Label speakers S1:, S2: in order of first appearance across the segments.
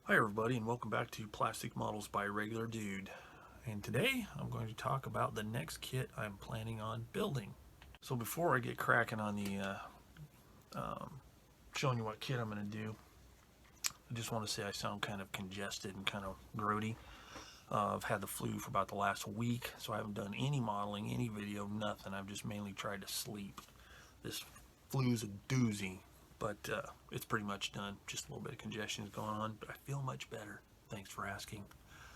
S1: Hi everybody, and welcome back to Plastic Models by Regular Dude. And today I'm going to talk about the next kit I'm planning on building. So before I get cracking on the showing you what kit I'm going to do, I just want to say I sound kind of congested and kind of grody. I've had the flu for about the last week, so I haven't done any modeling, any video, nothing. I've just mainly tried to sleep. This flu's a doozy, but it's pretty much done. Just a little bit of congestion is going on, but I feel much better. Thanks for asking.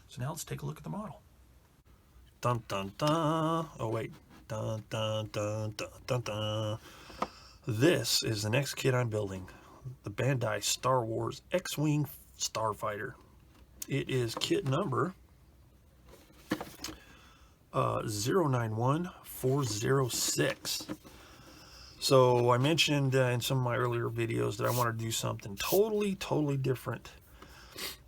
S1: So now let's take a look at the model. Dun dun dun. Oh wait. Dun dun dun dun dun dun. This is the next kit I'm building. The Bandai Star Wars X-Wing Starfighter. It is kit number 091406. So I mentioned in some of my earlier videos that I want to do something totally different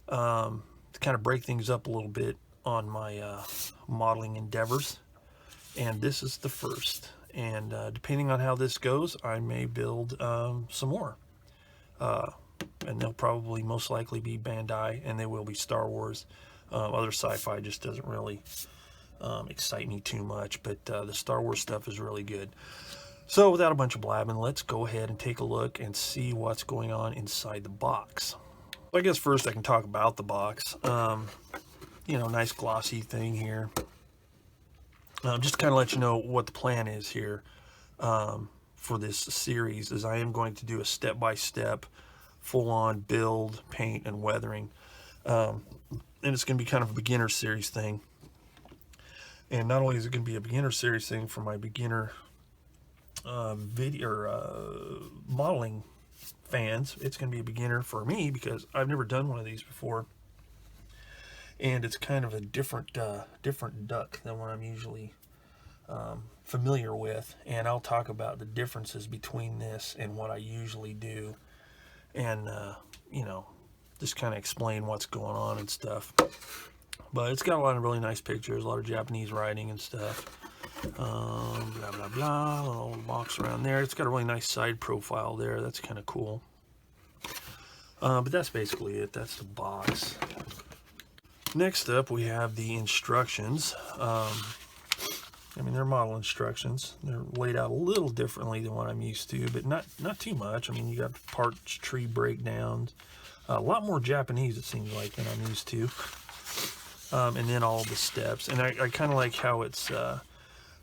S1: to kind of break things up a little bit on my modeling endeavors. And this is the first. And depending on how this goes, I may build some more. And they'll probably most likely be Bandai, and they will be Star Wars. Other sci-fi just doesn't really excite me too much, but the Star Wars stuff is really good. So without a bunch of blabbing, let's go ahead and take a look and see what's going on inside the box. I guess first I can talk about the box. You know, nice glossy thing here. Just to kind of let you know what the plan is here for this series is I am going to do a step-by-step full-on build, paint, and weathering. And it's going to be kind of a beginner series thing. And not only is it going to be a beginner series thing for my beginner modeling fans, it's going to be a beginner for me because I've never done one of these before, and it's kind of a different duck than what I'm usually familiar with. And I'll talk about the differences between this and what I usually do, and you know, just kind of explain what's going on and stuff. But it's got a lot of really nice pictures, a lot of Japanese writing and stuff. Blah blah blah, a little box around there. It's got a really nice side profile there. That's kind of cool. But that's basically it. That's the box. Next up, we have the instructions. I mean, they're model instructions. They're laid out a little differently than what I'm used to, but not too much. I mean, you got parts, tree breakdowns, a lot more Japanese it seems like than I'm used to. And then all the steps. And I kind of like how it's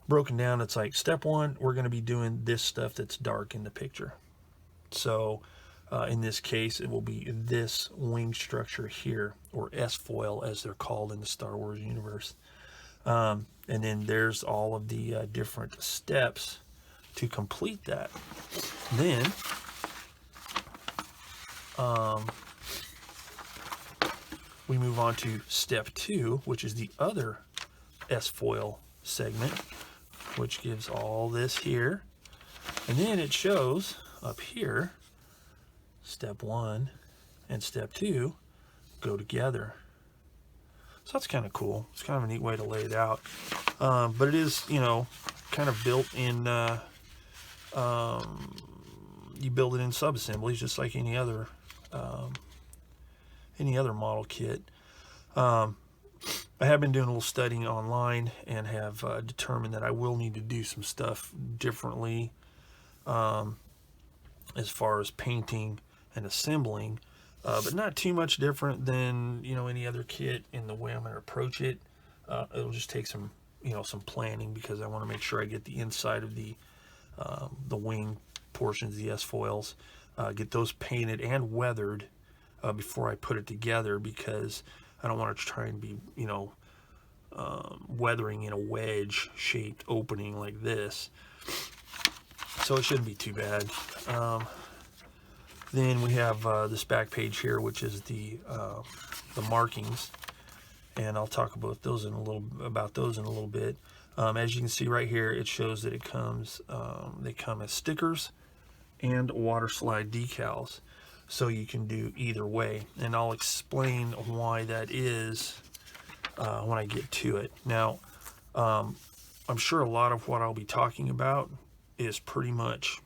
S1: broken down. It's like step one, we're going to be doing this stuff that's dark in the picture. So in this case, it will be this wing structure here, or S-foil as they're called in the Star Wars universe. And then there's all of the different steps to complete that. Then we move on to step 2, which is the other S-foil segment, which gives all this here. And then it shows up here, step 1 and step 2 go together. So that's kind of cool. It's kind of a neat way to lay it out. But it is, you know, kind of built in, you build it in sub-assemblies just like any other model kit. I have been doing a little studying online and have determined that I will need to do some stuff differently as far as painting and assembling, but not too much different than, you know, any other kit in the way I'm going to approach it. It'll just take some, you know, some planning because I want to make sure I get the inside of the wing portions, the S-foils, get those painted and weathered before I put it together, because I don't want to try and be, you know, weathering in a wedge shaped opening like this. So it shouldn't be too bad. Then we have this back page here, which is the markings, and I'll talk about those in a little bit. As you can see right here, it shows that it comes they come as stickers and water slide decals, so you can do either way, and I'll explain why that is when I get to it. Now, I'm sure a lot of what I'll be talking about is pretty much,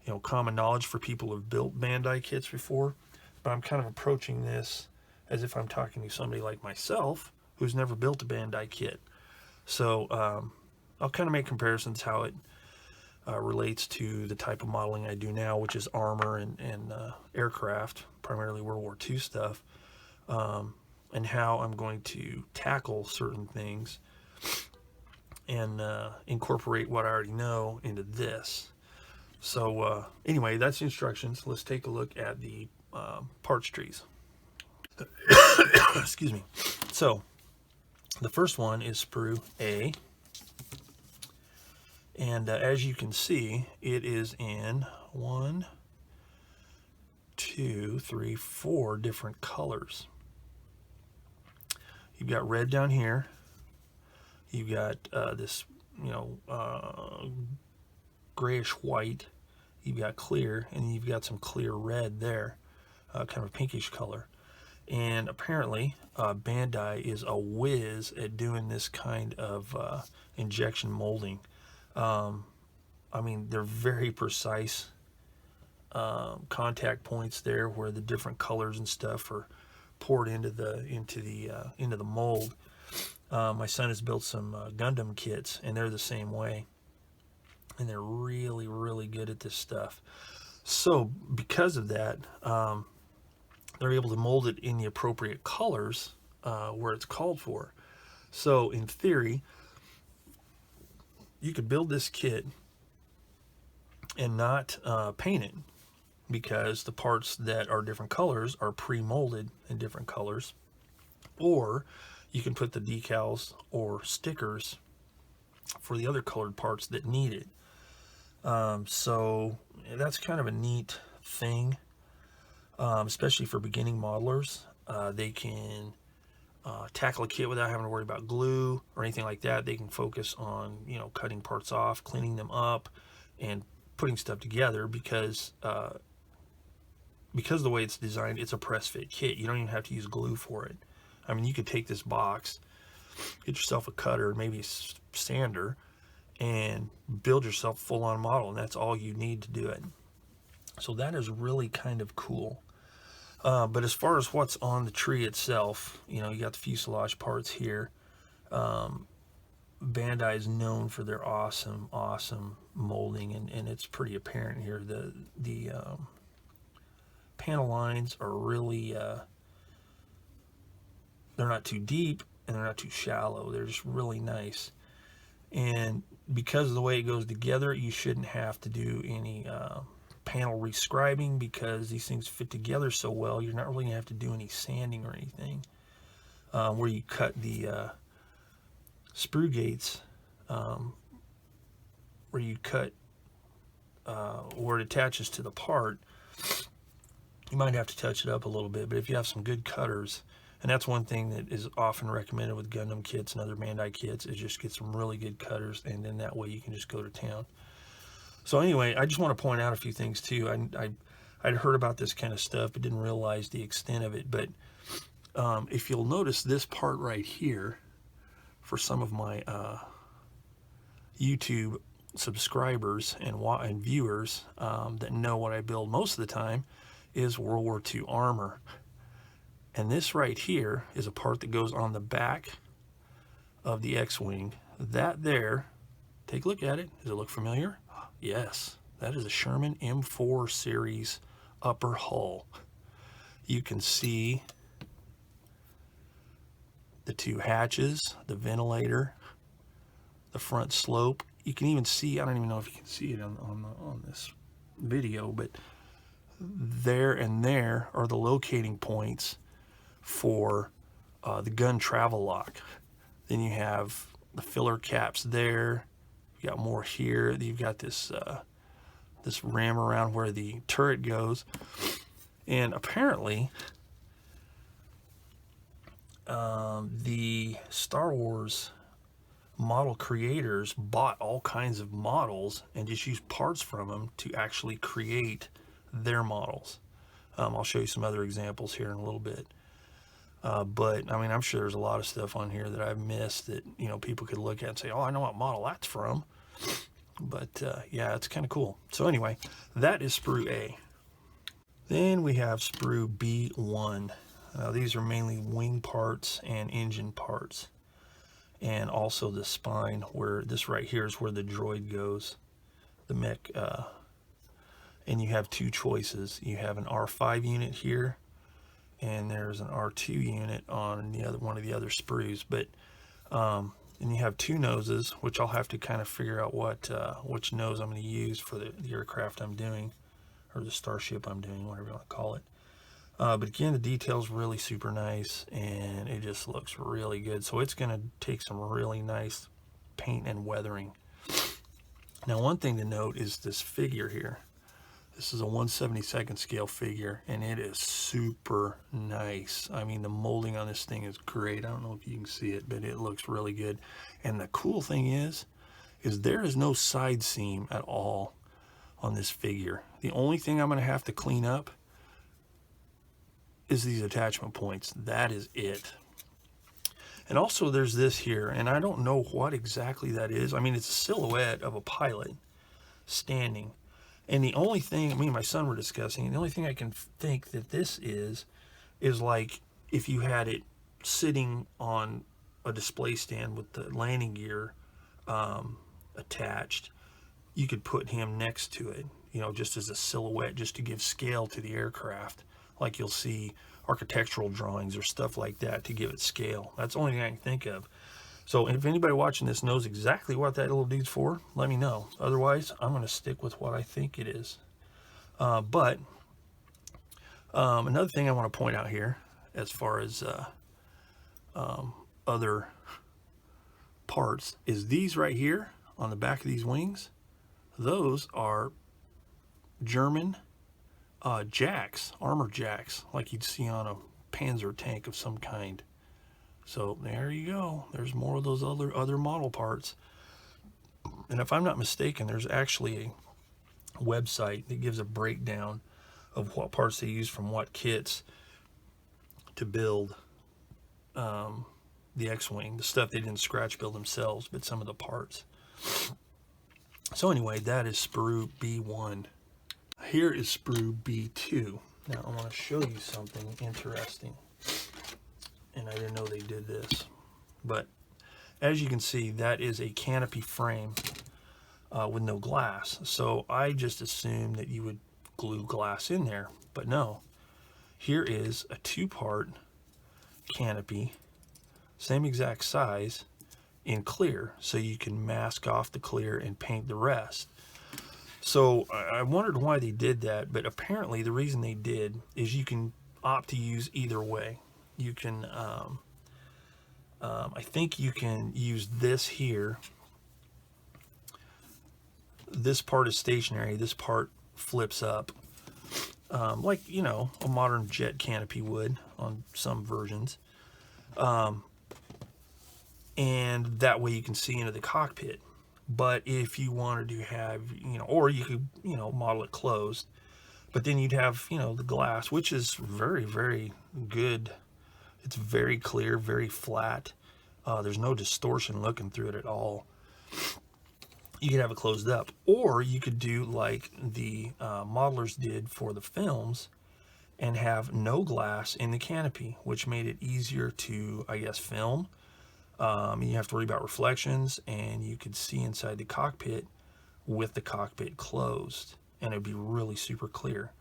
S1: you know, common knowledge for people who've built Bandai kits before, but I'm kind of approaching this as if I'm talking to somebody like myself who's never built a Bandai kit. So I'll kind of make comparisons how it relates to the type of modeling I do now, which is armor and aircraft, primarily World War II stuff, and how I'm going to tackle certain things and incorporate what I already know into this. So anyway, that's the instructions. Let's take a look at the parts trees. Excuse me. So the first one is sprue A, and as you can see, it is in 1, 2, 3, 4 different colors. You've got red down here. You've got this, grayish white. You've got clear, and you've got some clear red there, kind of a pinkish color. And apparently, Bandai is a whiz at doing this kind of injection molding. I mean, they're very precise contact points there, where the different colors and stuff are poured into the mold. My son has built some Gundam kits, and they're the same way, and they're really, really good at this stuff. So because of that, they're able to mold it in the appropriate colors where it's called for. So in theory, you could build this kit and not paint it, because the parts that are different colors are pre-molded in different colors. Or you can put the decals or stickers for the other colored parts that need it. So that's kind of a neat thing, especially for beginning modelers. They can tackle a kit without having to worry about glue or anything like that. They can focus on, cutting parts off, cleaning them up, and putting stuff together, because of the way it's designed, it's a press fit kit. You don't even have to use glue for it. I mean, you could take this box, get yourself a cutter, maybe a sander, and build yourself a full-on model, and that's all you need to do it. So that is really kind of cool. But as far as what's on the tree itself, you got the fuselage parts here. Bandai is known for their awesome molding, and it's pretty apparent here. The panel lines are really, they're not too deep and they're not too shallow. They're just really nice. And because of the way it goes together, you shouldn't have to do any panel rescribing, because these things fit together so well. You're not really going to have to do any sanding or anything. Where you cut the sprue gates, where you cut where it attaches to the part, you might have to touch it up a little bit. But if you have some good cutters, and that's one thing that is often recommended with Gundam kits and other Bandai kits, is just get some really good cutters, and then that way you can just go to town. So anyway, I just want to point out a few things too. I'd heard about this kind of stuff, but didn't realize the extent of it. But if you'll notice this part right here, for some of my YouTube subscribers and viewers that know what I build most of the time, is World War II armor. And this right here is a part that goes on the back of the X-Wing. That there, take a look at it. Does it look familiar? Yes, that is a Sherman M4 series upper hull. You can see the two hatches, the ventilator, the front slope. You can even see, I don't even know if you can see it on this video, but there and there are the locating points for the gun travel lock. Then you have the filler caps there. You got more here. You've got this this ram around where the turret goes. And apparently, the Star Wars model creators bought all kinds of models and just used parts from them to actually create their models. I'll show you some other examples here in a little bit. But I mean, I'm sure there's a lot of stuff on here that I've missed that, people could look at and say, oh, I know what model that's from. But yeah, it's kind of cool. So anyway, that is sprue A. Then we have sprue B1. Now these are mainly wing parts and engine parts, and also the spine, where this right here is where the droid goes, the mech. And you have two choices. You have an R5 unit here, and there's an R2 unit on the other one of the other sprues. But and you have two noses, which I'll have to kind of figure out which nose I'm going to use for the aircraft I'm doing, or the starship I'm doing, whatever you want to call it. But again, the detail's really super nice, and it just looks really good. So it's going to take some really nice paint and weathering. Now, one thing to note is this figure here. This is a 1/72 scale figure, and it is super nice. I mean, the molding on this thing is great. I don't know if you can see it, but it looks really good. And the cool thing is there is no side seam at all on this figure. The only thing I'm going to have to clean up is these attachment points. That is it. And also there's this here, and I don't know what exactly that is. I mean, it's a silhouette of a pilot standing. And the only thing, me and my son were discussing, the only thing I can think that this is like if you had it sitting on a display stand with the landing gear attached, you could put him next to it, you know, just as a silhouette, just to give scale to the aircraft, like you'll see architectural drawings or stuff like that, to give it scale. That's the only thing I can think of. So if anybody watching this knows exactly what that little dude's for, let me know. Otherwise, I'm going to stick with what I think it is. But another thing I want to point out here, as far as other parts, is these right here on the back of these wings. Those are German jacks, armor jacks, like you'd see on a Panzer tank of some kind. So there you go. There's more of those other model parts. And if I'm not mistaken, there's actually a website that gives a breakdown of what parts they use from what kits to build the X-Wing. The stuff they didn't scratch build themselves, but some of the parts. So anyway, that is sprue B1. Here is sprue B2. Now I want to show you something interesting. And I didn't know they did this. But as you can see, that is a canopy frame with no glass. So I just assumed that you would glue glass in there. But no. Here is a two-part canopy, same exact size, in clear. So you can mask off the clear and paint the rest. So I wondered why they did that, but apparently the reason they did is you can opt to use either way. You can, I think you can use this here. This part is stationary. This part flips up, like, you know, a modern jet canopy would on some versions. And that way you can see into the cockpit. But if you wanted to have, you know, or you could, you know, model it closed, but then you'd have, you know, the glass, which is very, very good. It's very clear, very flat. There's no distortion looking through it at all. You could have it closed up, or you could do like the modelers did for the films and have no glass in the canopy, which made it easier to, I guess, film. You have to worry about reflections, and you could see inside the cockpit with the cockpit closed, and it'd be really super clear.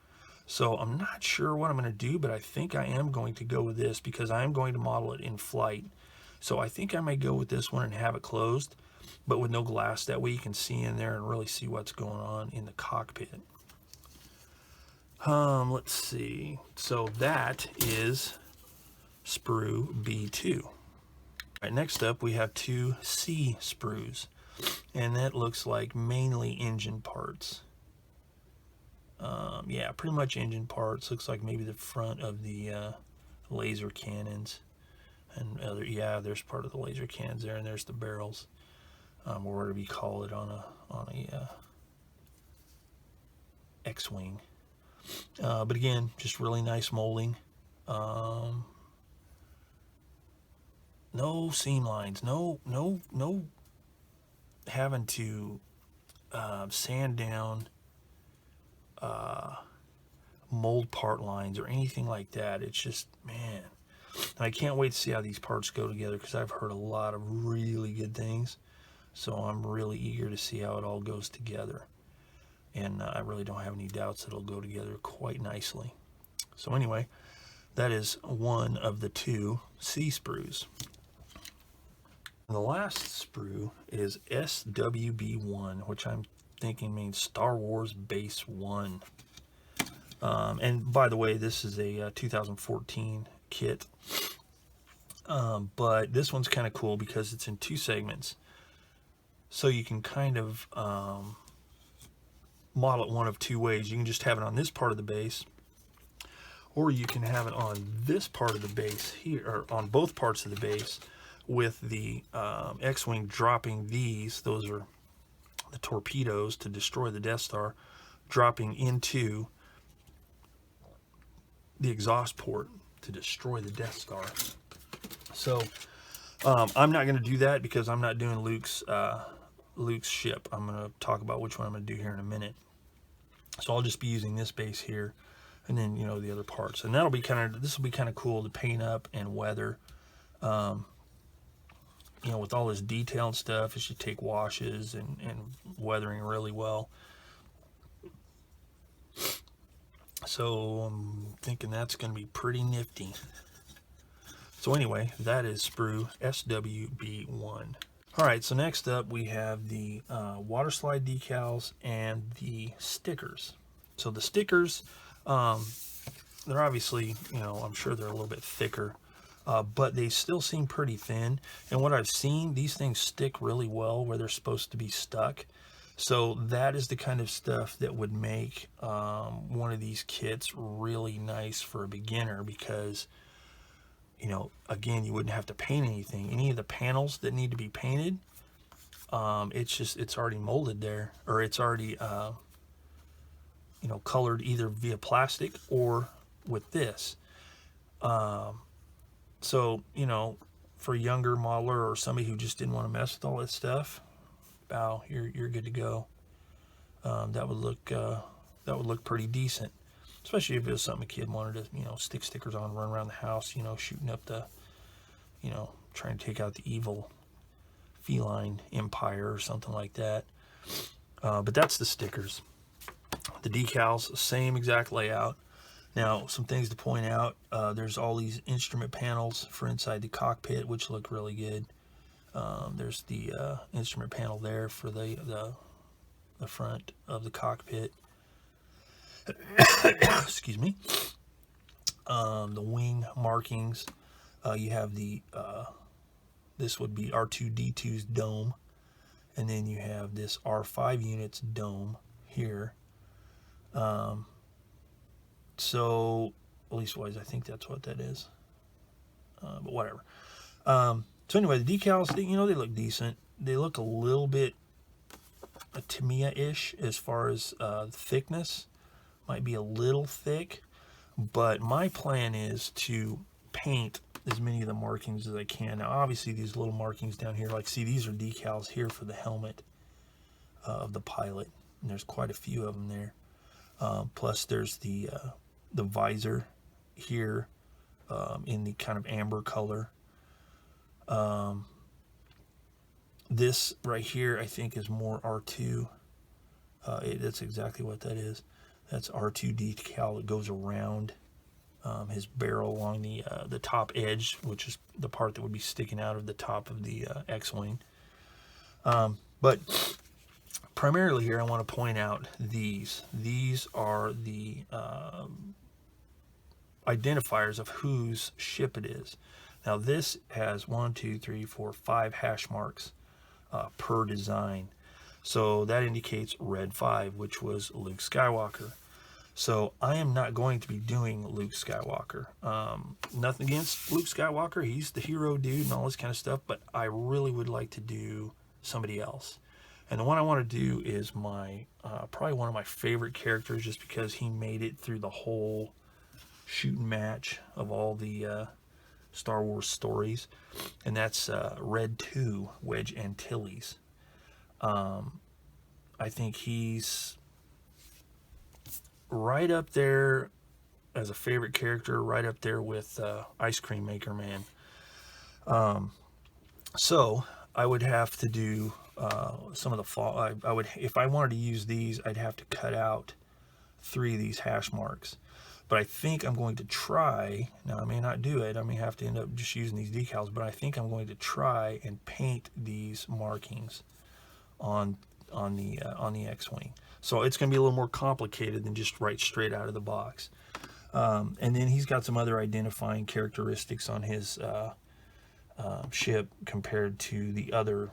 S1: So I'm not sure what I'm going to do, but I think I am going to go with this because I'm going to model it in flight. So I think I might go with this one and have it closed, but with no glass. That way you can see in there and really see what's going on in the cockpit. Let's see. So that is sprue B2. All right, next up we have two C sprues, and that looks like mainly engine parts. Yeah, pretty much engine parts. Looks like maybe the front of the laser cannons and other. Yeah, there's part of the laser cannons there, and there's the barrels, or whatever you call it on a X-wing. But again, just really nice molding. No seam lines. No having to sand down mold part lines or anything like that. It's just, man, and I can't wait to see how these parts go together, because I've heard a lot of really good things. So I'm really eager to see how it all goes together. And I really don't have any doubts that it'll go together quite nicely. So anyway, that is one of the 2 C sprues. And the last sprue is SWB1, which I'm thinking means Star Wars Base 1. And by the way, this is a 2014 kit. But this one's kind of cool because it's in 2 segments. So you can kind of model it one of 2 ways. You can just have it on this part of the base, or you can have it on this part of the base here, or on both parts of the base, with the X-Wing dropping these. Those are the torpedoes to destroy the Death Star, dropping into the exhaust port to destroy the Death Star. So I'm not going to do that because I'm not doing Luke's ship. I'm going to talk about which one I'm going to do here in a minute. So I'll just be using this base here, and then, you know, the other parts. And that'll be this will be kind of cool to paint up and weather. You know, with all this detailed stuff, it should take washes and weathering really well. So I'm thinking that's going to be pretty nifty. So anyway, that is sprue SWB1. All right, so next up we have the water slide decals and the stickers. So the stickers, they're obviously, you know, I'm sure they're a little bit thicker, but they still seem pretty thin. And what I've seen, these things stick really well where they're supposed to be stuck. So that is the kind of stuff that would make one of these kits really nice for a beginner, because, you know, again, you wouldn't have to paint anything. Any of the panels that need to be painted, it's already molded there, or it's already, you know, colored either via plastic or with this. So, you know, for a younger modeler or somebody who just didn't want to mess with all that stuff, bow, you're good to go. That would look pretty decent, especially if it was something a kid wanted to, you know, stick stickers on, run around the house, you know, shooting up the, you know, trying to take out the evil feline empire or something like that. But that's the stickers. The decals, same exact layout. Now, some things to point out, there's all these instrument panels for inside the cockpit, which look really good. There's the instrument panel there for the front of the cockpit. Excuse me. The wing markings. You have the this would be R2-D2's dome, and then you have this R5 unit's dome here. So at least wise, I think that's what that is. But whatever. So anyway, the decals, you know, they look decent. They look a little bit Tamiya-ish as far as thickness. Might be a little thick, but my plan is to paint as many of the markings as I can. Now, obviously, these little markings down here, like, see, these are decals here for the helmet of the pilot, and there's quite a few of them there. Plus, there's the visor here in the kind of amber color. This right here, I think, is more R2. That's exactly what that is. That's R2 decal that goes around his barrel along the top edge, which is the part that would be sticking out of the top of the X-Wing. But primarily here, I want to point out these. These are the identifiers of whose ship it is. Now, this has 1, 2, 3, 4, 5 hash marks per design. So that indicates Red 5, which was Luke Skywalker. So I am not going to be doing Luke Skywalker. Nothing against Luke Skywalker. He's the hero dude and all this kind of stuff, but I really would like to do somebody else. And the one I want to do is my probably one of my favorite characters, just because he made it through the whole shooting match of all the Star Wars stories, and that's Red 2, Wedge Antilles. I think he's right up there as a favorite character, right up there with Ice Cream Maker Man. So I would have to do some of the fall. I would, if I wanted to use these, I'd have to cut out 3 of these hash marks. But I think I'm going to try. Now I may not do it. I may have to end up just using these decals. But I think I'm going to try and paint these markings on the X-wing. So it's going to be a little more complicated than just right straight out of the box. And then he's got some other identifying characteristics on his ship compared to the other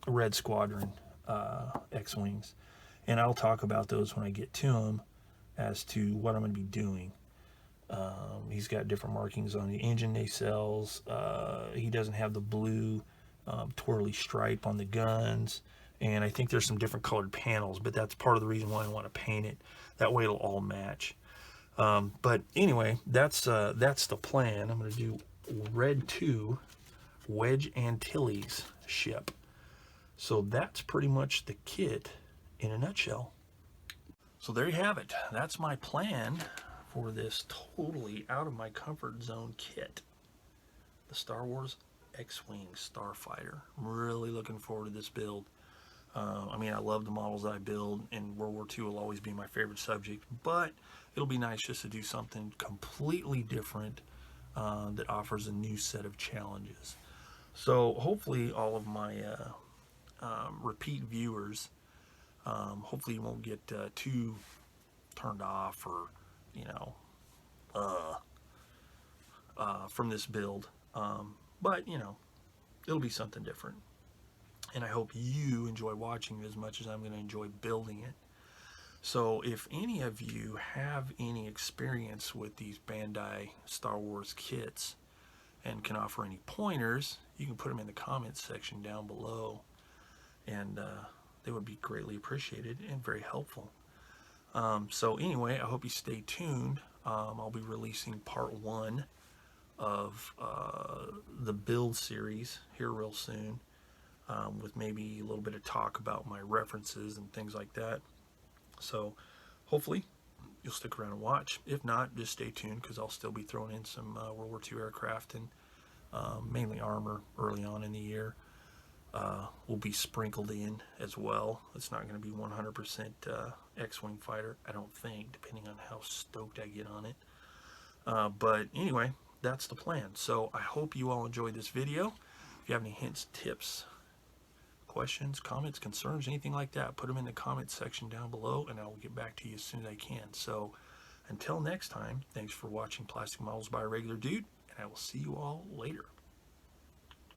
S1: Red Squadron X-wings, and I'll talk about those when I get to them as to what I'm going to be doing. He's got different markings on the engine nacelles. He doesn't have the blue twirly stripe on the guns, and I think there's some different colored panels, but that's part of the reason why I want to paint it. That way it'll all match. But anyway, that's the plan. I'm going to do Red 2 Wedge Antilles ship. So that's pretty much the kit in a nutshell. So there you have it. That's my plan for this totally out of my comfort zone kit. The Star Wars X-Wing Starfighter. I'm really looking forward to this build. I mean, I love the models that I build, and World War II will always be my favorite subject, but it'll be nice just to do something completely different that offers a new set of challenges. So hopefully all of my repeat viewers, hopefully you won't get too turned off or, you know, from this build. But, you know, it'll be something different. And I hope you enjoy watching it as much as I'm going to enjoy building it. So if any of you have any experience with these Bandai Star Wars kits and can offer any pointers, you can put them in the comments section down below. And they would be greatly appreciated and very helpful. So anyway, I hope you stay tuned. I'll be releasing part 1 of the build series here real soon. With maybe a little bit of talk about my references and things like that. So hopefully you'll stick around and watch. If not, just stay tuned, because I'll still be throwing in some World War II aircraft and mainly armor early on in the year. Will be sprinkled in as well. It's not going to be 100% X-Wing fighter, I don't think, depending on how stoked I get on it. But anyway, that's the plan. So I hope you all enjoyed this video. If you have any hints, tips, questions, comments, concerns, anything like that, put them in the comments section down below, and I will get back to you as soon as I can. So until next time, thanks for watching Plastic Models by a Regular Dude, and I will see you all later.